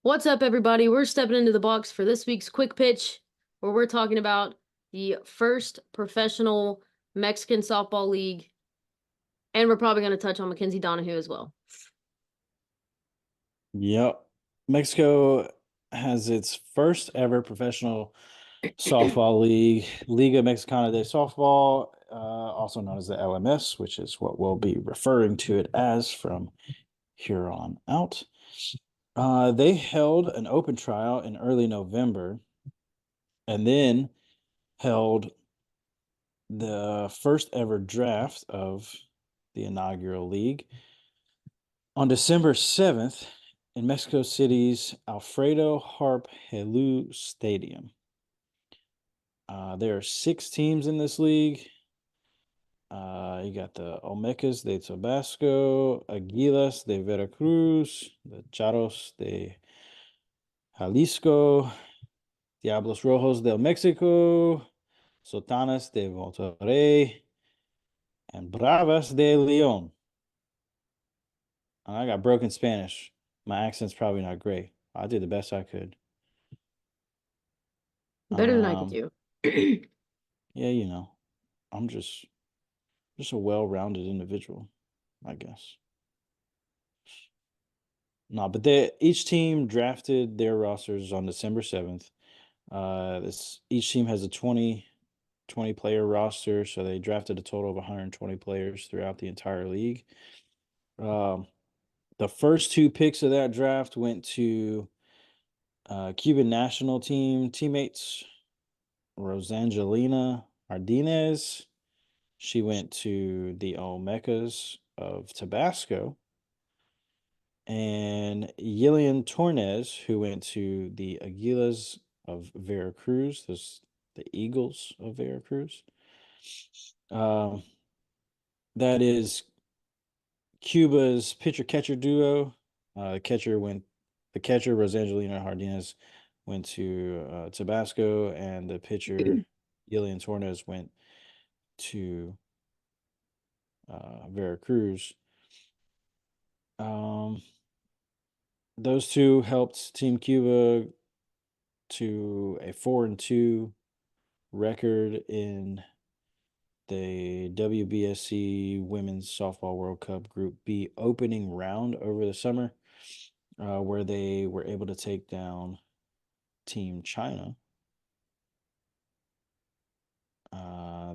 What's up, everybody? We're stepping into the box for this week's quick pitch, where we're talking about the first professional Mexican softball league, and we're probably going to touch on Mackenzie Donihoo as well. Yep. Mexico has its first ever professional softball league, Liga Mexicana de Softbol, also known as the LMS, which is what we'll be referring to it as from here on out. They held an open trial in early November and then held the first ever draft of the inaugural league on December 7th in Mexico City's Alfredo Harp Helú Stadium. There are 6 teams in this league. You got the Olmecas de Tabasco, Aguilas de Veracruz, the Charros de Jalisco, Diablos Rojos del Mexico, Sotanas de Monterrey, and Bravas de León. I got broken Spanish. My accent's probably not great. I did the best I could. Better than I could Um, do. yeah, I'm just a well-rounded individual, I guess. No, but each team drafted their rosters on December 7th. Each team has a 20 player roster, so they drafted a total of 120 players throughout the entire league. The first 2 picks of that draft went to Cuban national team teammates Rosangelina Martinez. She went to the Olmecas of Tabasco. And Yilian Tornes, who went to the Aguilas of Veracruz, the Eagles of Veracruz. Um, that is Cuba's pitcher-catcher duo. The catcher Rosangelina Jardines went to Tabasco, and the pitcher Yilian Tornes went to Veracruz. Those 2 helped Team Cuba to a 4-2 record in the WBSC Women's Softball World Cup Group B opening round over the summer, where they were able to take down Team China.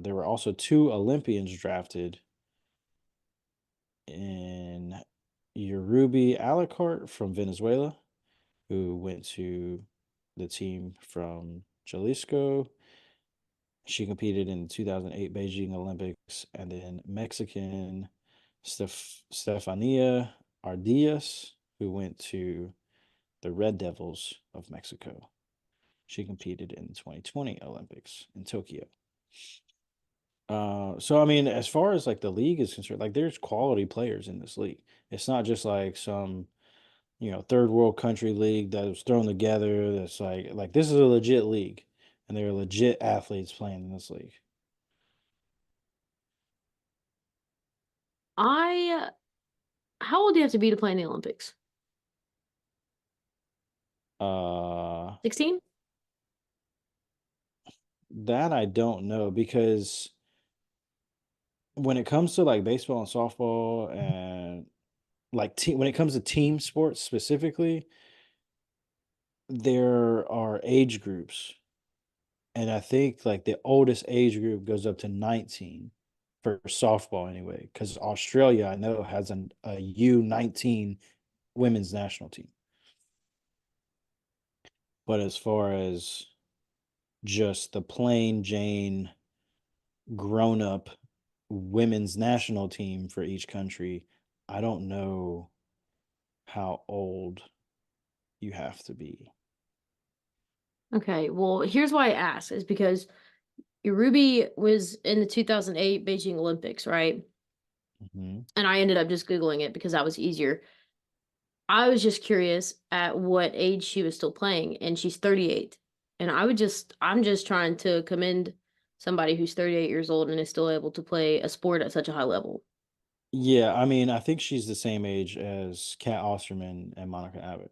There were also 2 Olympians drafted in Urubi Alicart from Venezuela, who went to the team from Jalisco. She competed in the 2008 Beijing Olympics, and then Mexican Stefania Ardillas, who went to the Red Devils of Mexico. She competed in the 2020 Olympics in Tokyo. So I mean, as far as like the league is concerned, like there's quality players in this league. It's not just like some, third world country league that was thrown together. That's like this is a legit league, and there are legit athletes playing in this league. I, how old do you have to be to play in the Olympics? Uh, 16? that I don't know because when it comes to like baseball and softball and like when it comes to team sports specifically, there are age groups. And I think like the oldest age group goes up to 19 for softball anyway, because Australia I know has a U19 women's national team. But as far as just the plain Jane grown up women's national team for each country, I don't know how old you have to be. Okay, well, here's why I asked is because Ruby was in the 2008 Beijing Olympics, right? Mhm. And I ended up just Googling it because that was easier. I was just curious at what age she was still playing, and she's 38. And I'm just trying to commend somebody who's 38 years old and is still able to play a sport at such a high level. Yeah, I mean, I think she's the same age as Kat Osterman and Monica Abbott.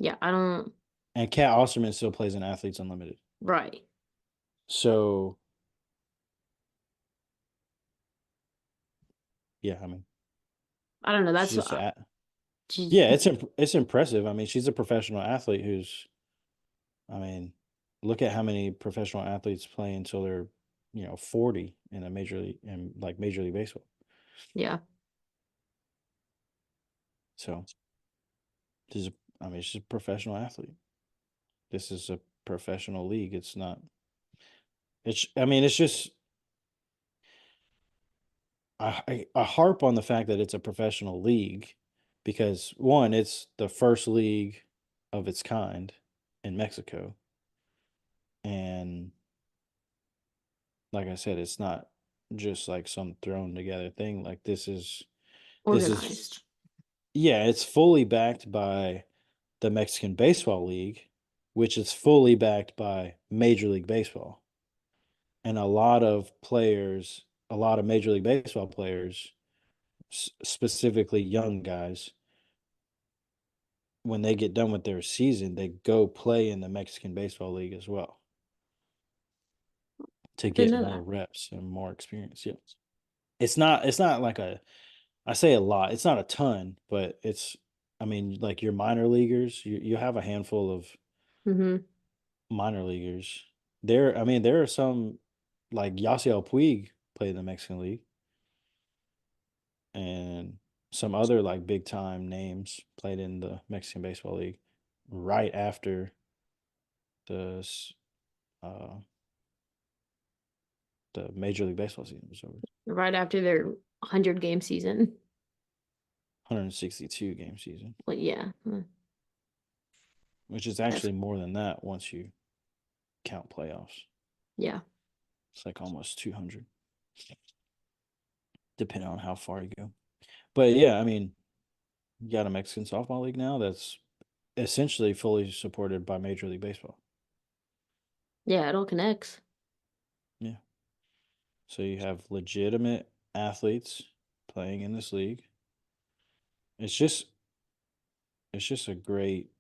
Yeah, I don't. And Kat Osterman still plays in Athletes Unlimited. Right. So yeah, I mean, I don't know. she's That's just at she's yeah, it's impressive. I mean, she's a professional athlete who's I mean, look at how many professional athletes play until they're 40 in a major league in like Major League Baseball. yeah. So she's a, I mean, she's a professional athlete. This is a professional league. It's not. It's. I mean, it's just. I harp on the fact that it's a professional league because one, it's the first league of its kind in Mexico, and like I said, it's not just like some thrown together thing. Like this is Organized. yeah, it's fully backed by the Mexican Baseball League, which is fully backed by Major League Baseball. And a lot of Major League Baseball players, specifically young guys, when they get done with their season, they go play in the Mexican Baseball League as well to Didn't get know more that. reps and more experience. Yeah. It's not like I say a lot. It's not a ton, but it's I mean, like your minor leaguers, you have a handful of Mm-hmm. minor leaguers. There are some like Yasiel Puig played in the Mexican League, and some other like big time names played in the Mexican Baseball League right after the uh the Major League Baseball season was over. Right after their 100-game season. 162 game season, Well, yeah. which is That's actually more than that once you count playoffs. yeah. It's like almost 200, depending on how far you go. But yeah, I mean, you got a Mexican softball league now that's essentially fully supported by Major League Baseball. Yeah, it all connects. Yeah. So you have legitimate athletes playing in this league. It's just it's just a great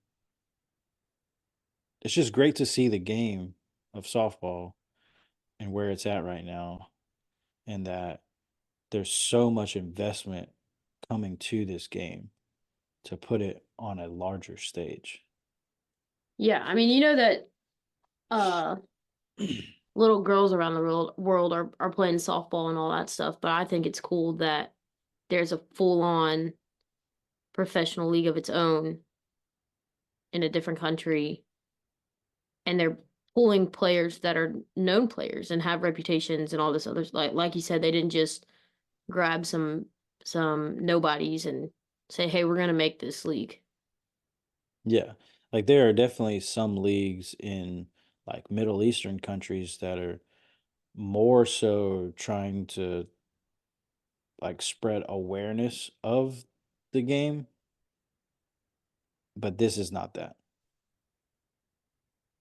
it's just great to see the game of softball and where it's at right now, and that there's so much investment coming to this game to put it on a larger stage. Yeah, I mean, that uh little girls around the world are playing softball and all that stuff, but I think it's cool that there's a full-on professional league of its own in a different country, and they're pulling players that are known players and have reputations and all this other, like you said, they didn't just grab some nobodies and say, "Hey, we're gonna make this league." Yeah. Like there are definitely some leagues in like Middle Eastern countries that are more so trying to like spread awareness of the game, but this is not that.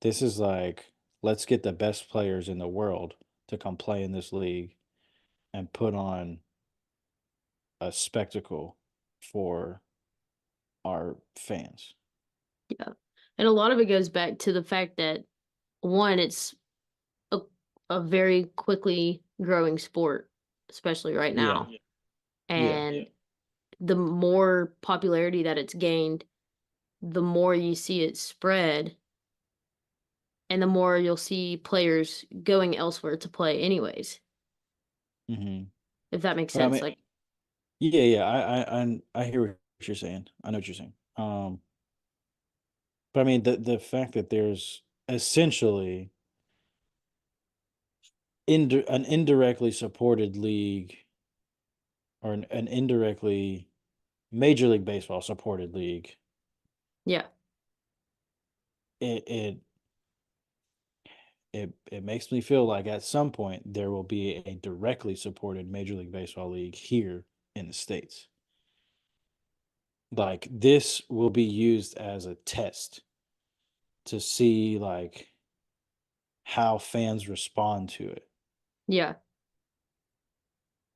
This is like let's get the best players in the world to come play in this league and put on a spectacle for our fans. Yeah. And a lot of it goes back to the fact that one, it's a a very quickly growing sport, especially right Yeah. now. Yeah. And the more popularity that it's gained, the more you see it spread, and the more you'll see players going elsewhere to play anyways, Hmm. if that makes But I sense. mean, Like, yeah, yeah, I hear what you're saying. I know what you're saying. But I mean, the fact that there's essentially an indirectly supported league or an indirectly Major League Baseball supported league, yeah, it it it makes me feel like at some point there will be a directly supported Major League Baseball league here in the States. Like this will be used as a test to see like how fans respond to it yeah,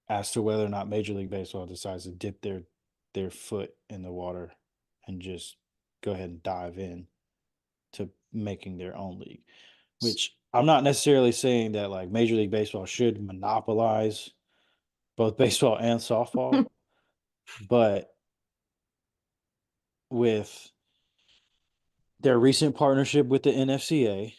as to whether or not Major League Baseball decides to dip their foot in the water and just go ahead and dive in to making their own league. Which I'm not necessarily saying that like Major League Baseball should monopolize both baseball and softball, but with their recent partnership with the NFCA,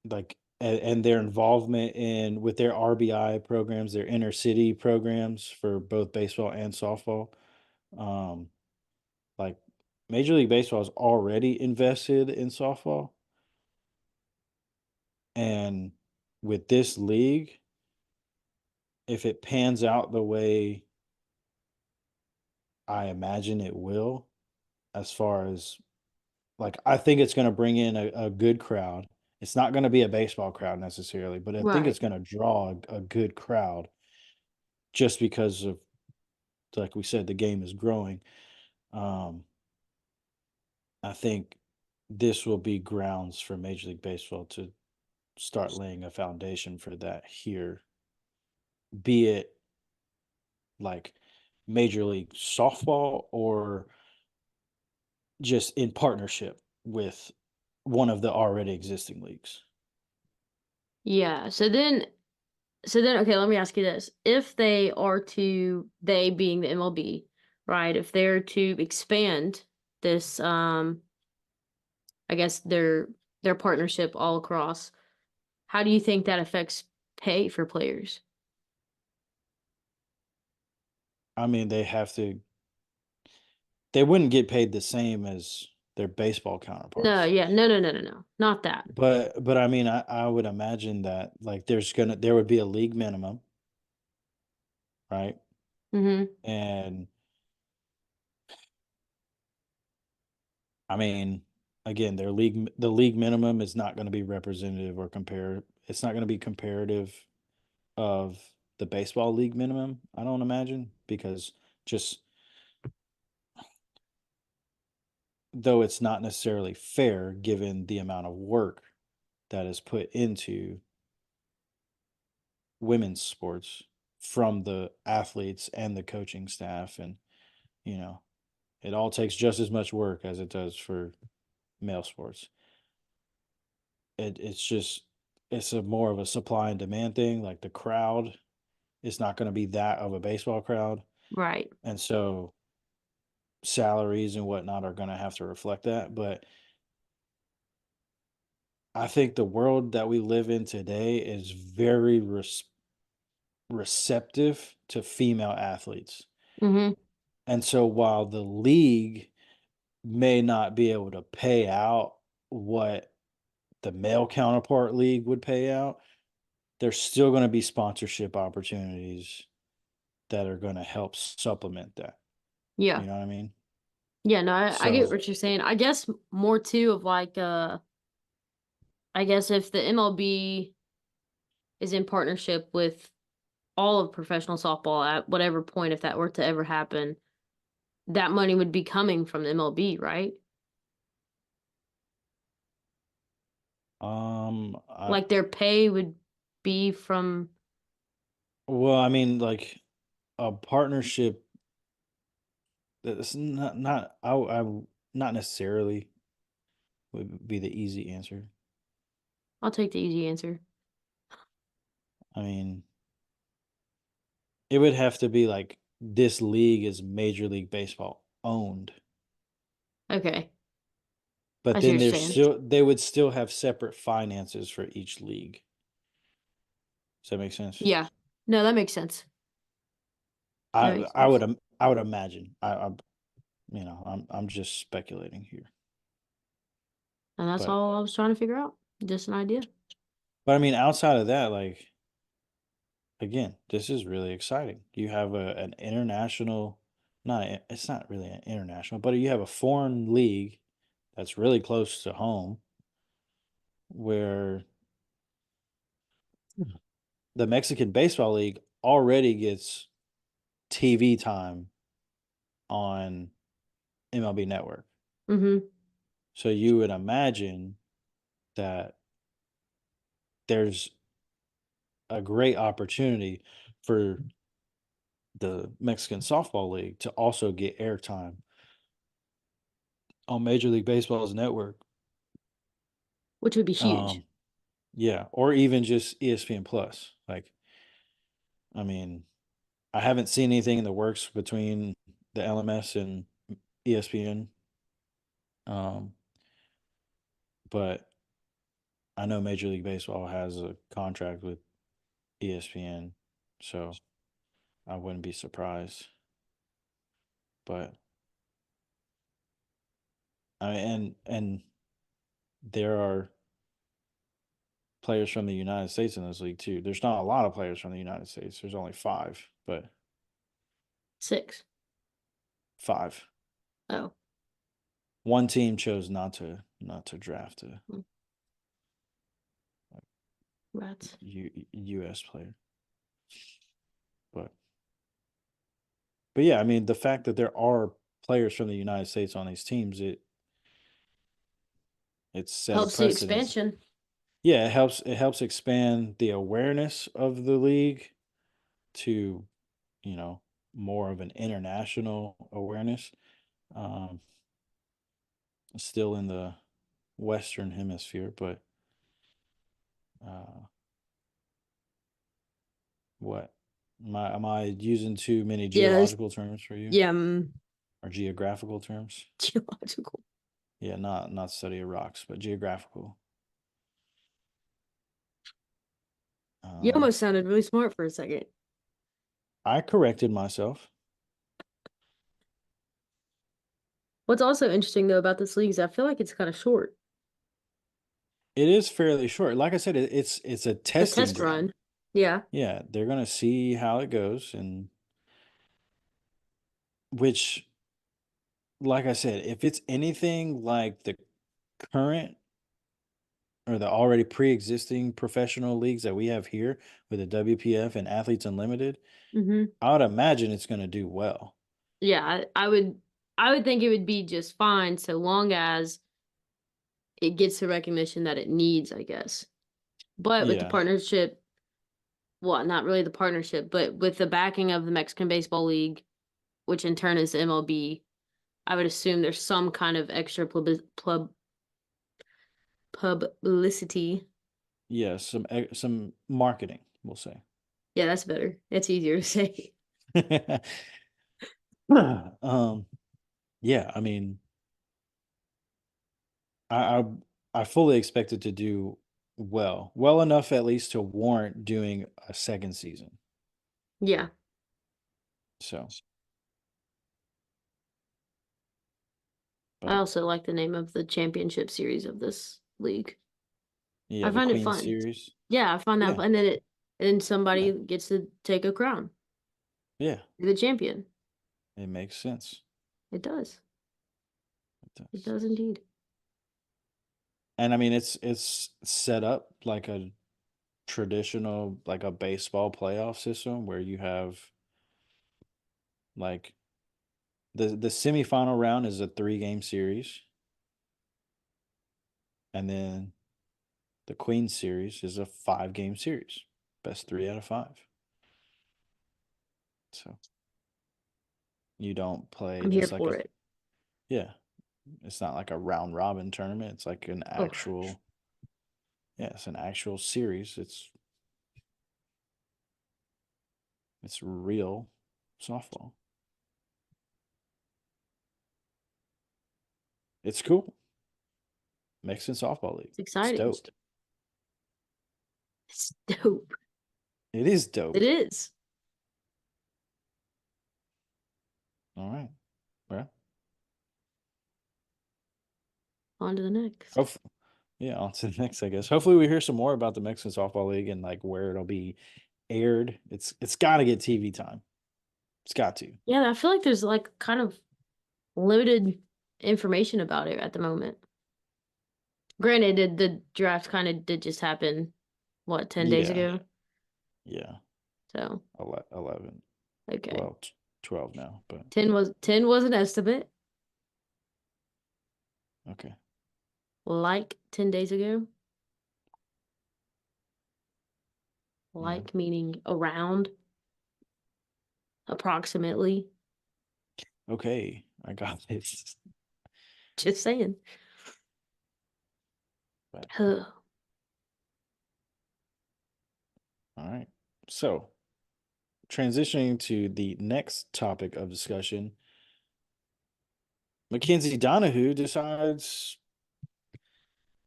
like and their involvement in with their RBI programs, their inner city programs for both baseball and softball, um, like Major League Baseball is already invested in softball, and with this league, if it pans out the way I imagine it will, as far as like I think it's going to bring in a good crowd. It's not going to be a baseball crowd necessarily, but I think Right. it's going to draw a good crowd just because of, like we said, the game is growing. Um, I think this will be grounds for Major League Baseball to start laying a foundation for that here, be it like Major League Softball or just in partnership with one of the already existing leagues. Yeah. So then, okay, let me ask you this. If they are to, they being the MLB, right? If they're to expand this, I guess their partnership all across, how do you think that affects pay for players? I mean, they wouldn't get paid the same as their baseball No, counterparts. yeah, no, not that. But I mean, I would imagine that like there would be a league minimum, right? Mm-hmm. And I mean, again, the league minimum is not going to be representative or compare. It's not going to be comparative of the baseball league minimum. I don't imagine because just though it's not necessarily fair given the amount of work that is put into women's sports from the athletes and the coaching staff, and you know it all takes just as much work as it does for male sports. It's just it's a more of a supply and demand thing. Like the crowd is not going to be that of a baseball crowd, Right. and so salaries and whatnot are going to have to reflect that. But I think the world that we live in today is very receptive to female athletes. Mm-hmm. And so while the league may not be able to pay out what the male counterpart league would pay out, there's still going to be sponsorship opportunities that are going to help supplement that. Yeah. You know what I mean? Yeah, no, I get So, what you're saying. I guess more too of like I guess if the MLB is in partnership with all of professional softball at whatever point, if that were to ever happen, that money would be coming from the MLB, right? I, Like their pay would be from. well, I mean, like a partnership that's not necessarily would be the easy answer. I'll take the easy answer. I mean, it would have to be like this league is Major League Baseball owned, Okay, but I see what then you're saying. they would still have separate finances for each league. Does that make sense? Yeah, no, that makes sense. That makes sense. I would imagine. I'm just speculating here. And that's But all I was trying to figure out. Just an idea. I mean outside of that, like again, this is really exciting. You have an international it's not really an international, but you have a foreign league that's really close to home where the Mexican Baseball League already gets TV time on MLB Network. Mm-hmm. So you would imagine that there's a great opportunity for the Mexican Softball League to also get airtime on Major League Baseball's network. which would be huge. Yeah, or even just ESPN Plus. Like, I mean, I haven't seen anything in the works between the LMS and ESPN. Um, but I know Major League Baseball has a contract with ESPN, so I wouldn't be surprised. But and there are players from the United States in this league too. There's not a lot of players from the United States. There's only five, but 6. five. Oh. One team chose not to draft a Hmm. Rats. U.S. player, but yeah, I mean the fact that there are players from the United States on these teams, it's set a Helps the precedence. expansion. Yeah, it helps expand the awareness of the league to, you know, more of an international awareness. Um, Still in the Western Hemisphere, but uh, what am I using too many Yeah, it's, geological terms for you yeah, or geographical terms? geological. Yeah, not study of rocks, but geographical. You Um, almost sounded really smart for a second. I corrected myself. What's also interesting though about this league is I feel like it's kind of short. It is fairly short. Like I said, it's a The testing test ground. run. Yeah. Yeah, they're gonna see how it goes, and which, like I said, if it's anything like the current or the already pre-existing professional leagues that we have here with the WPF and Athletes Unlimited, Hmm. I would imagine it's going to do well. Yeah, I would think it would be just fine so long as it gets the recognition that it needs, I guess. But with the Yeah. partnership, well, not really the partnership, but with the backing of the Mexican Baseball League, which in turn is the MLB, I would assume there's some kind of extra publicity. Yeah, some marketing, we'll say. Yeah, that's better. It's easier to say. um yeah, I mean, I I fully expect it to do well enough at least to warrant doing a second season. Yeah. So, I but also like the name of the championship series of this league. yeah, I the find it Queen fun. Series. Yeah, I find that Yeah. fun. And then somebody Yeah. gets to take a crown. Yeah. Be the champion. It makes sense. It does. It It does. does indeed. And I mean, it's set up like a traditional, like a baseball playoff system where you have like the semifinal round is a 3-game series, and then the Queen Series is a 5-game series, best 3 out of 5. So you don't play I'm here just like for a, it. yeah, it's not like a round robin tournament. It's like an Oh, actual, yeah, it's an actual series. It's real softball. It's cool. Mexican Softball League. it's It's exciting. dope. It's dope. It is It dope. is. All right. Well, On to the next. hope, yeah, on to the next, I guess. Hopefully we hear some more about the Mexican Softball League and like where it'll be aired. It's got to get TV time. It's got to. Yeah, I feel like there's like kind of limited information about it at the moment. Granted, the draft kind of did just happen, what, 10 days Yeah. ago? Yeah. So, 11. okay. Well, 12 now, but 10 was an estimate, okay. like 10 days ago. Yeah. Like meaning around, approximately. Okay. I got this. Just saying. But Ugh. all right. So transitioning to the next topic of discussion, Mackenzie Donihoo decides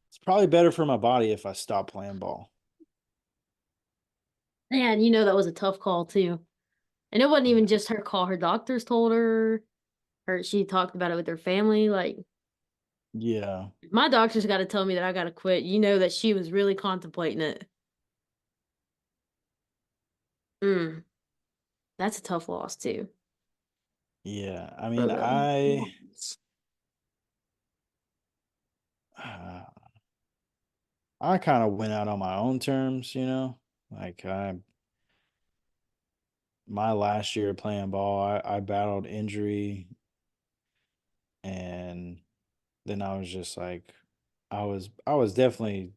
it's probably better for my body if I stop playing ball. Man, that was a tough call too. And it wasn't even Yeah. just her call. Her doctors told her, she talked about it with her family. Like, Yeah. my doctor's got to tell me that I got to quit. That she was really contemplating it. Mm, that's a tough loss too. Yeah. I mean, Uh, uh, I kind of went out on my own terms, Like my last year playing ball, I battled injury, and then I was just like, I was definitely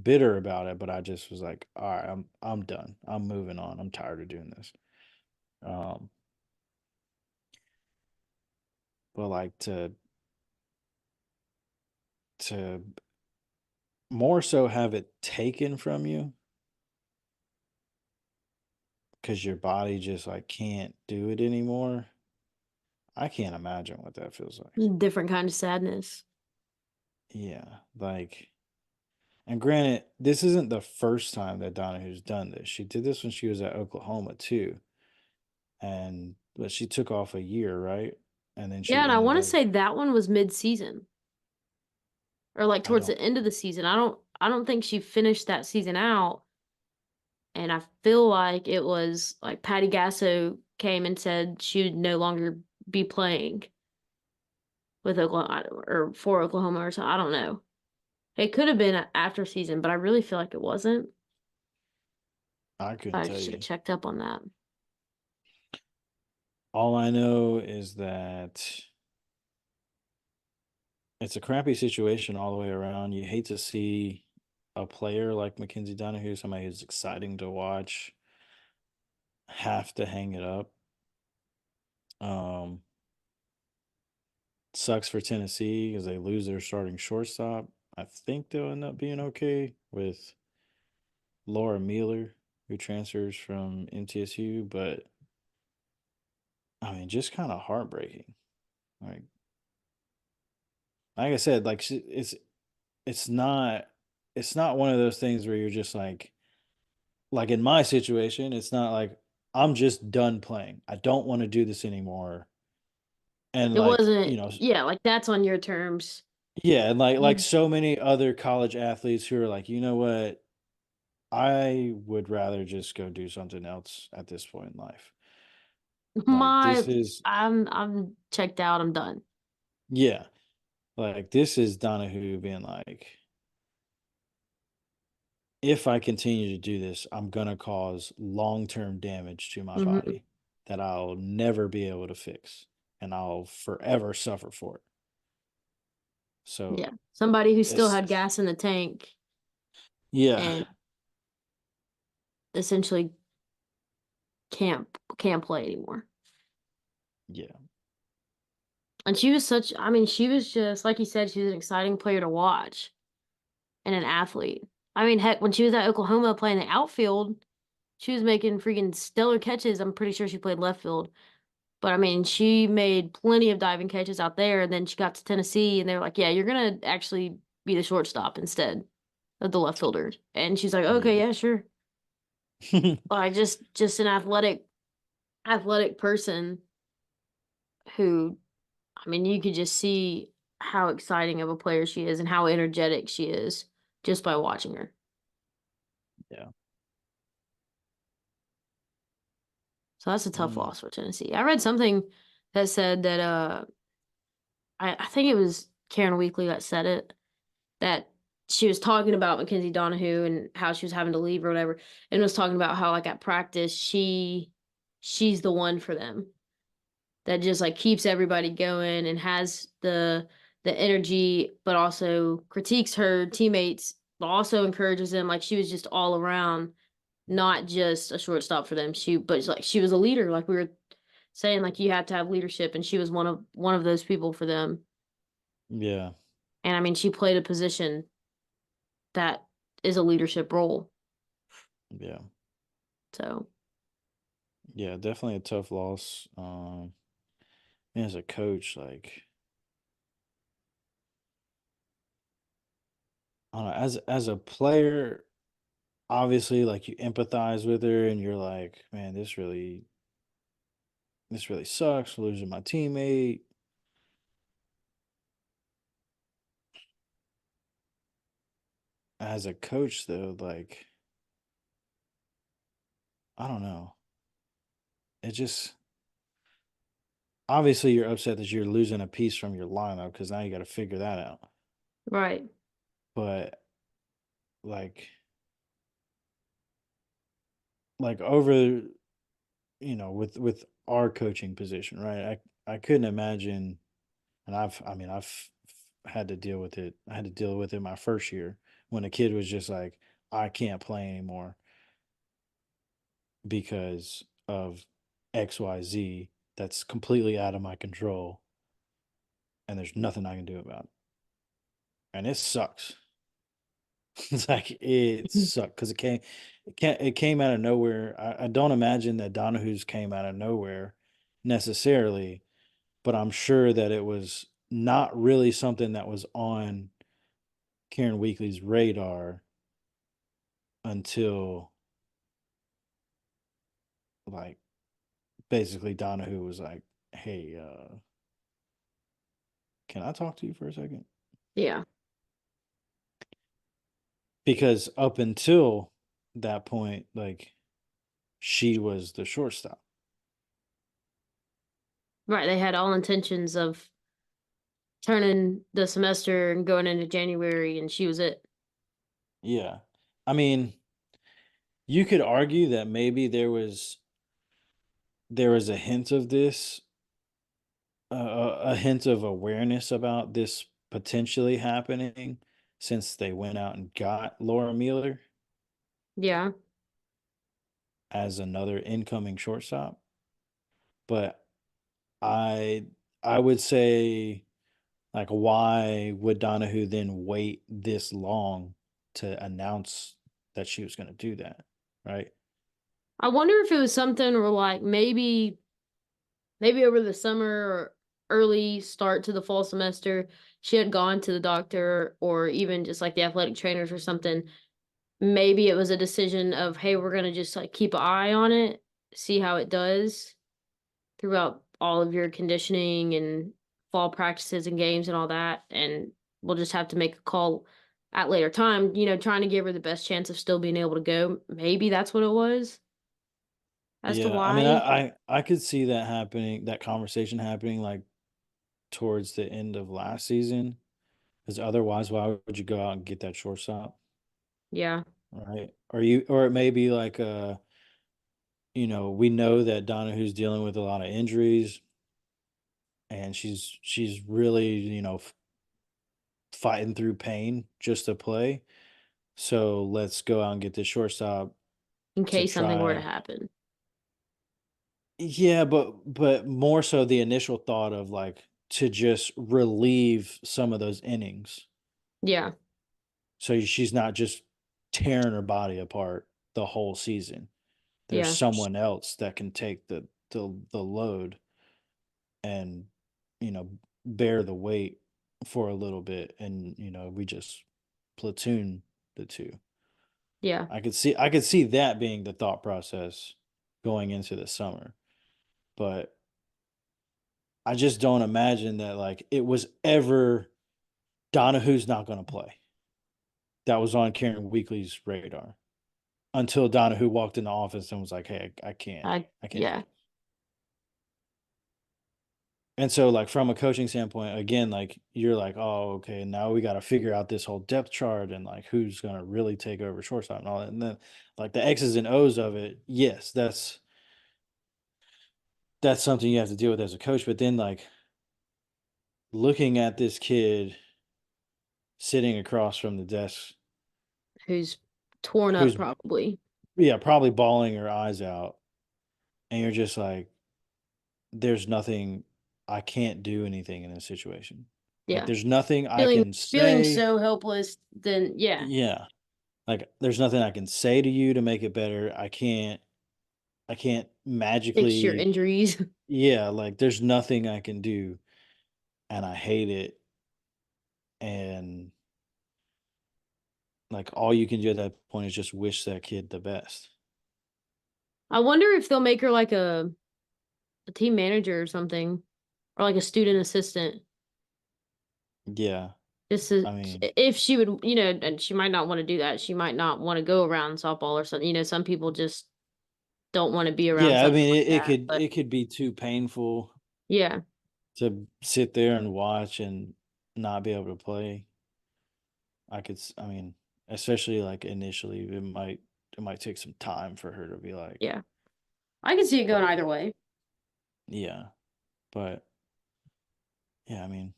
bitter about it, but I just was like, all right, I'm done. I'm moving on. I'm tired of doing this. Um, but like to more so have it taken from you because your body just like can't do it anymore. I can't imagine what that feels like. different kind of sadness. Yeah, like, and granted, this isn't the first time that Donahoo's done this. She did this when she was at Oklahoma too, but she took off a year, right? And then Yeah, she and I ended want to up. say that one was mid-season or like I towards don't. the end of the season. I don't think she finished that season out. And I feel like it was like Patty Gasso came and said she would no longer be playing with Oklahoma or for Oklahoma or something. I don't know. It could have been after season, but I really feel like it wasn't. I couldn't I tell should have you. checked up on that. All I know is that it's a crappy situation all the way around. You hate to see a player like Mackenzie Donahue, somebody who's exciting to watch, have to hang it up. Um, Sucks for Tennessee because they lose their starting shortstop. I think they'll end up being okay with Laura Mueller, who transfers from MTSU, but I mean, just kind of heartbreaking. Like, like I said, like it's not it's not one of those things where you're just like in my situation, it's not like I'm just done playing. I don't want to do this anymore. And It like, wasn't, yeah, like that's on your terms. yeah, and like You, so many other college athletes who are like, you know what? I would rather just go do something else at this point in life. Like my, this is I'm checked out. I'm done. yeah, like this is Donahue being like, if I continue to do this, I'm gonna cause long-term damage to my Hmm. body that I'll never be able to fix, and I'll forever suffer for it. Yeah. So Somebody who still it's had gas in the tank yeah, and essentially can't play anymore. yeah, And she was I mean, she was just, like you said, she was an exciting player to watch and an athlete. I mean, heck, when she was at Oklahoma playing the outfield, she was making freaking stellar catches. I'm pretty sure she played left field. But I mean, she made plenty of diving catches out there. And then she got to Tennessee and they were like, yeah, you're going to actually be the shortstop instead of the left fielder. And she's like, okay, yeah. yeah, sure. Like just an athletic person who, I mean, you could just see how exciting of a player she is and how energetic she is just by watching her. Yeah. So that's a tough Mm, loss for Tennessee. I read something that said that I think it was Karen Weekly that said it, that she was talking about Mackenzie Donahue and how she was having to leave or whatever, and was talking about how like at practice she's the one for them that just like keeps everybody going and has the energy, but also critiques her teammates, but also encourages them. Like she was just all around, not just a shortstop for them. But like she was a leader. Like we were saying, like you had to have leadership, and she was one of those people for them. Yeah. And I mean, she played a position that is a leadership role. Yeah. So, Yeah, definitely a tough loss. And as a coach, I don't know, as a player, obviously like you empathize with her and you're like, man, this really sucks, losing my teammate. As a coach though, like I don't know. It just obviously you're upset that you're losing a piece from your lineup because now you got to figure that out. right. But like over with our coaching position, right? I couldn't imagine, and I've had to deal with it. I had to deal with it my first year when a kid was just like, I can't play anymore because of XYZ that's completely out of my control and there's nothing I can do about it. And it sucks. It's like it sucked because it came out of nowhere. I don't imagine that Donahoo's came out of nowhere necessarily, but I'm sure that it was not really something that was on Karen Weekly's radar until like basically Donahue was like, "Hey, can I talk to you for a second?" Yeah. Because up until that point, like she was the shortstop. Right. They had all intentions of turning the semester and going into January, and she was it. Yeah. I mean, you could argue that maybe there was a hint of this, a hint of awareness about this potentially happening since they went out and got Laura Mueller Yeah. as another incoming shortstop. But I I would say like why would Donahue then wait this long to announce that she was going to do that, right? I wonder if it was something where like maybe over the summer or early start to the fall semester, she had gone to the doctor or even just like the athletic trainers or something. Maybe it was a decision of, hey, we're gonna just like keep an eye on it, see how it does throughout all of your conditioning and fall practices and games and all that. And we'll just have to make a call at later time, trying to give her the best chance of still being able to go. Maybe that's what it was as to Yeah, I mean, why. I could see that happening, that conversation happening like towards the end of last season, because otherwise, why would you go out and get that shortstop, Yeah. right? Or it may be like we know that Donahue's dealing with a lot of injuries, and she's really fighting through pain just to play. So let's go out and get this shortstop In to case something were to try. happen. Yeah, but more so the initial thought of like to just relieve some of those innings. Yeah. So she's not just tearing her body apart the whole season. There's Yeah. someone else that can take the load and you know bear the weight for a little bit, and we just platoon the two. Yeah. I could see that being the thought process going into the summer, but I just don't imagine that like it was ever Donahue's not going to play. That was on Karen Weekly's radar until Donahue walked in the office and was like, "Hey, I can't, I can't do Yeah. it." And so, like from a coaching standpoint, again, like you're like, "Oh, okay, now we got to figure out this whole depth chart and like who's going to really take over shortstop and all that." And then, like the X's and O's of it, yes, that's something you have to deal with as a coach. But then, like looking at this kid sitting across from the desk, Who's torn up who's probably. yeah, probably bawling her eyes out, and you're just like, there's nothing, I can't do anything in this situation. Like Yeah. there's nothing I Feeling can feeling say. so helpless, then yeah, Yeah. Like there's nothing I can say to you to make it better. I can't fix your magically, injuries. yeah, like there's nothing I can do and I hate it. And like all you can do at that point is just wish that kid the best. I wonder if they'll make her like a team manager or something, or like a student assistant. Yeah. Just I mean, if she would, and she might not want to do that. She might not want to go around softball or something. Some people just don't want to be around yeah, I something mean like that. But it could be too painful yeah, to sit there and watch and not be able to play. I mean, especially like initially it might take some time for her to be like, yeah, I can see it going but either way. yeah, but yeah, I mean,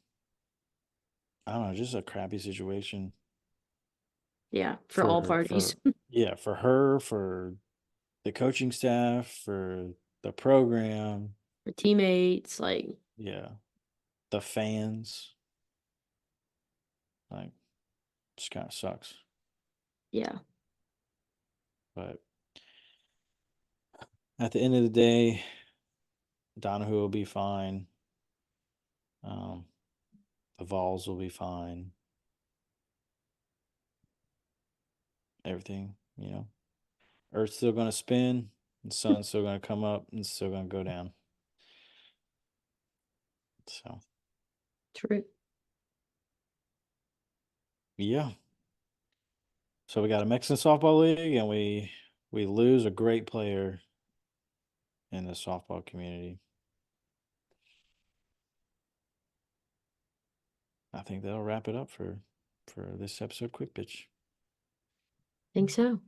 I don't know, just a crappy situation Yeah, for all parties, for yeah, for her, for the coaching staff, for the program, for teammates, like yeah, the fans, like just kind of sucks. yeah, But at the end of the day, Donihoo will be fine. Um, the Vols will be fine. Everything, you know. Earth's still going to spin, the sun's still going to come up, and it's still going to go down. So, true. yeah. So we got a Mexican softball league, and we lose a great player in the softball community. I think that'll wrap it up for this episode quick pitch. Think so.